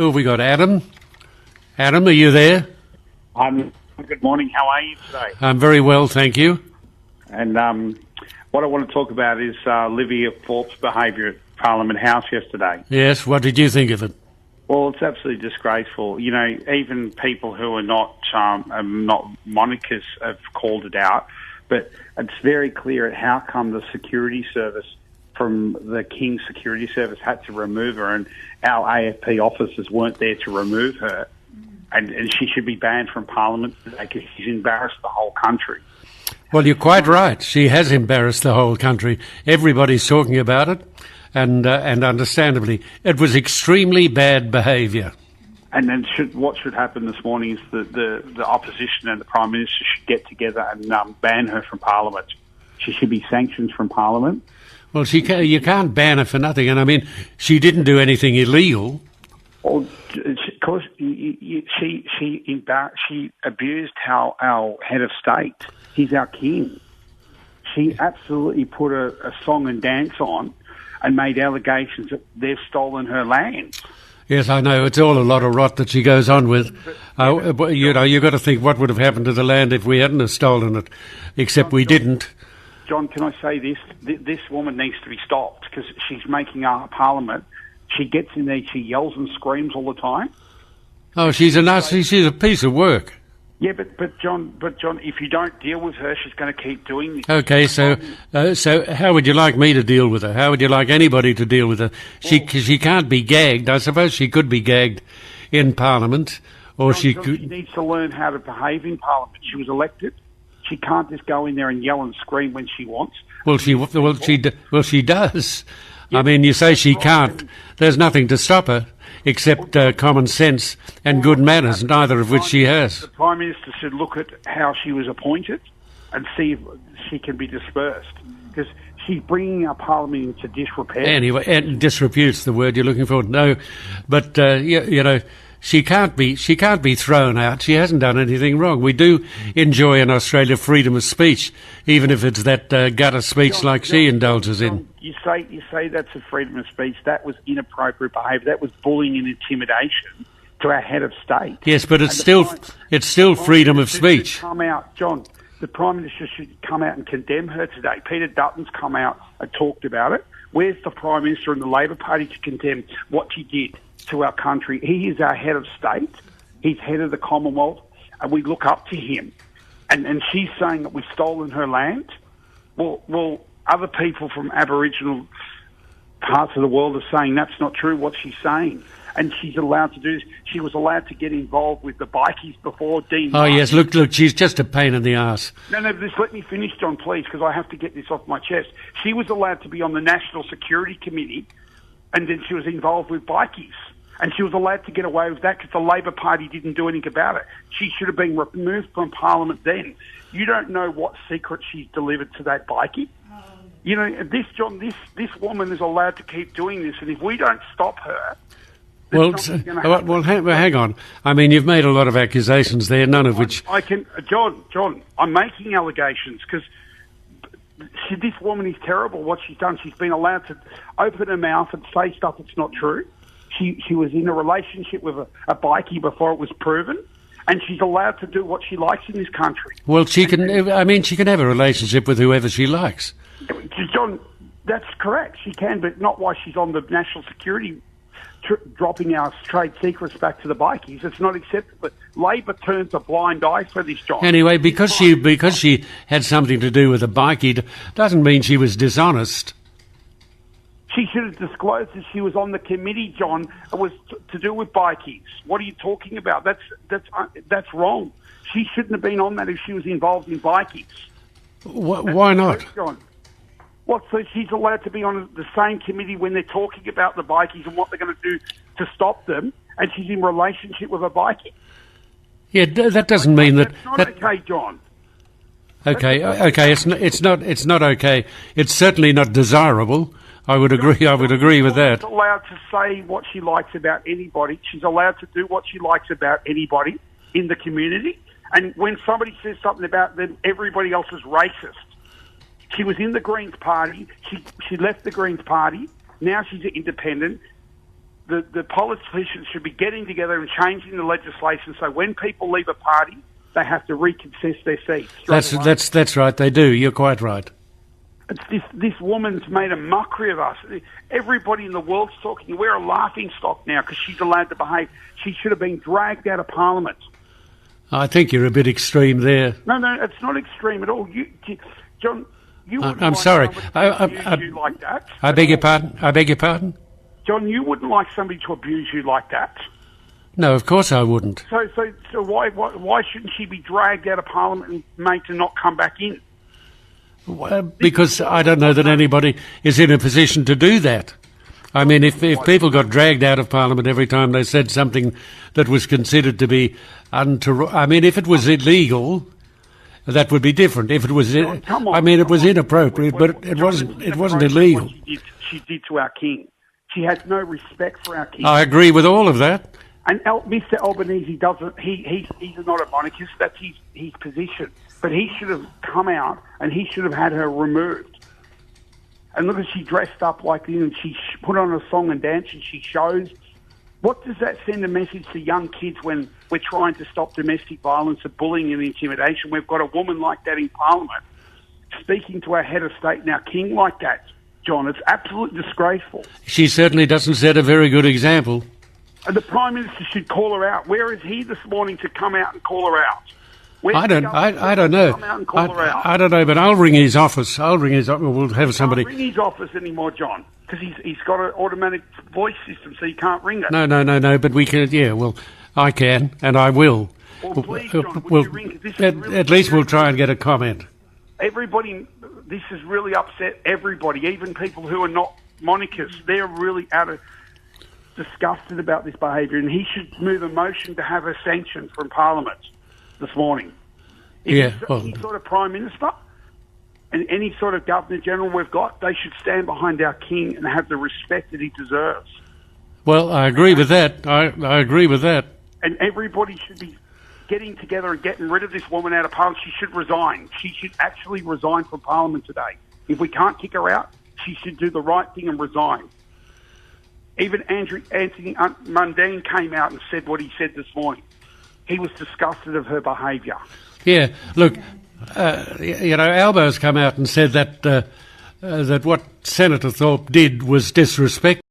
Who have we got? Adam? Adam, are you there? Good morning. How are you today? I'm very well, thank you. And what I want to talk about is Lidia Thorpe's behaviour at Parliament House yesterday. Yes, what did you think of it? Well, it's absolutely disgraceful. You know, even people who are not monarchists have called it out, but it's very clear at how come the security service from the King's Security Service had to remove her, and our AFP officers weren't there to remove her, and she should be banned from Parliament today because she's embarrassed the whole country. Well, you're quite right. She has embarrassed the whole country. Everybody's talking about it, and understandably. It was extremely bad behaviour. And then what should happen this morning is the opposition and the Prime Minister should get together and ban her from Parliament. She should be sanctioned from Parliament. Well, you can't ban her for nothing. And, I mean, she didn't do anything illegal. Well, because she abused our head of state. He's our king. She absolutely put a song and dance on and made allegations that they've stolen her land. Yes, I know. It's all a lot of rot that she goes on with. You've got to think what would have happened to the land if we hadn't have stolen it, except we didn't. John, can I say this? This woman needs to be stopped because she's making our Parliament. She gets in there, she yells and screams all the time. Oh, she's a piece of work. Yeah, but John, if you don't deal with her, she's going to keep doing this. Okay, so how would you like me to deal with her? How would you like anybody to deal with her? She can't be gagged. I suppose she could be gagged in Parliament, or She needs to learn how to behave in Parliament. She was elected. She can't just go in there and yell and scream when she wants. Well, she does. Yeah. I mean, you say she can't. There's nothing to stop her except common sense and good manners, neither of which she has. The Prime Minister should look at how she was appointed and see if she can be dispersed, because she's bringing our Parliament into disrepair. Anyway, and disrepute's the word you're looking for. No, but you know, she can't be thrown out. She hasn't done anything wrong. We do enjoy in Australia freedom of speech, even if it's that gutter speech like she indulges in. You say that's a freedom of speech. That was inappropriate behaviour. That was bullying and intimidation to our head of state. Yes, but it's still freedom of speech. Come out, John. The Prime Minister should come out and condemn her today. Peter Dutton's come out and talked about it. Where's the Prime Minister and the Labor Party to condemn what she did to our country? He is our head of state. He's head of the Commonwealth, and we look up to him. And she's saying that we've stolen her land. Well, other people from Aboriginal parts of the world are saying that's not true, what she's saying. And she's allowed to do this. She was allowed to get involved with the Bikies before Dean. Oh, yes, look, she's just a pain in the arse. No, just let me finish, John, please, because I have to get this off my chest. She was allowed to be on the National Security Committee, and then she was involved with Bikies. And she was allowed to get away with that because the Labor Party didn't do anything about it. She should have been removed from Parliament then. You don't know what secret she's delivered to that Bikie. You know, this woman is allowed to keep doing this, and if we don't stop her... Well, hang on. I mean, you've made a lot of accusations there, none of which... John, I'm making allegations because this woman is terrible, what she's done. She's been allowed to open her mouth and say stuff that's not true. She was in a relationship with a bikie before it was proven, and she's allowed to do what she likes in this country. Well, she can have a relationship with whoever she likes. John, that's correct. She can, but not while she's on the national security, dropping our trade secrets back to the Bikies. It's not acceptable. Labor turns a blind eye for this, John. Anyway, because she had something to do with a bikie doesn't mean she was dishonest. She should have disclosed that she was on the committee, John. It was to do with Bikies. What are you talking about? That's wrong. She shouldn't have been on that if she was involved in Bikies. Why not? John. What? So she's allowed to be on the same committee when they're talking about the Bikies and what they're going to do to stop them, and she's in relationship with a Bikie. Yeah, that doesn't mean that. That's not okay, John. Okay. It's not okay. It's certainly not desirable. I would agree with that. She's allowed to say what she likes about anybody. She's allowed to do what she likes about anybody in the community. And when somebody says something about them, everybody else is racist. She was in the Greens Party. She left the Greens Party. Now she's an independent. the politicians should be getting together and changing the legislation so when people leave a party, they have to recontest their seats. That's right. They do. You're quite right. It's this woman's made a mockery of us. Everybody in the world's talking. We're a laughing stock now because she's allowed to behave. She should have been dragged out of Parliament. I think you're a bit extreme there. No, it's not extreme at all. John, you wouldn't I'm like sorry. somebody to abuse you like that. I beg your pardon? I beg your pardon? John, you wouldn't like somebody to abuse you like that. No, of course I wouldn't. So why shouldn't she be dragged out of Parliament and made to not come back in? Well, because I don't know that anybody is in a position to do that. I mean, if people got dragged out of Parliament every time they said something that was considered to be I mean, if it was illegal, that would be different. If it was, it was inappropriate, but it wasn't illegal. What she did to our king. She has no respect for our king. I agree with all of that. And Mr. Albanese doesn't. He's not a monarchist. That's his position. But he should have come out and he should have had her removed. And look, she dressed up like this and she put on a song and dance and she shows. What does that send a message to young kids when we're trying to stop domestic violence and bullying and intimidation? We've got a woman like that in Parliament speaking to our head of state and our king like that, John. It's absolutely disgraceful. She certainly doesn't set a very good example. And the Prime Minister should call her out. Where is he this morning to come out and call her out? I don't know. I don't know, but I'll ring his office. We'll have somebody. Can't ring his office anymore, John, because he's got an automatic voice system, so you can't ring it. No, but we can. Yeah, well, I can, and I will. Well, please, John, would you ring? At least we'll try and get a comment. Everybody, this has really upset everybody, even people who are not monarchists. They're really disgusted about this behaviour, and he should move a motion to have her sanctioned from Parliament this morning. Any sort of Prime Minister and any sort of Governor-General we've got, they should stand behind our king and have the respect that he deserves. Well, I agree with that. I agree with that. And everybody should be getting together and getting rid of this woman out of Parliament. She should resign. She should actually resign from Parliament today. If we can't kick her out, she should do the right thing and resign. Even Anthony Mundine came out and said what he said this morning. He was disgusted of her behaviour. Yeah, look, Albo's come out and said that that what Senator Thorpe did was disrespectful.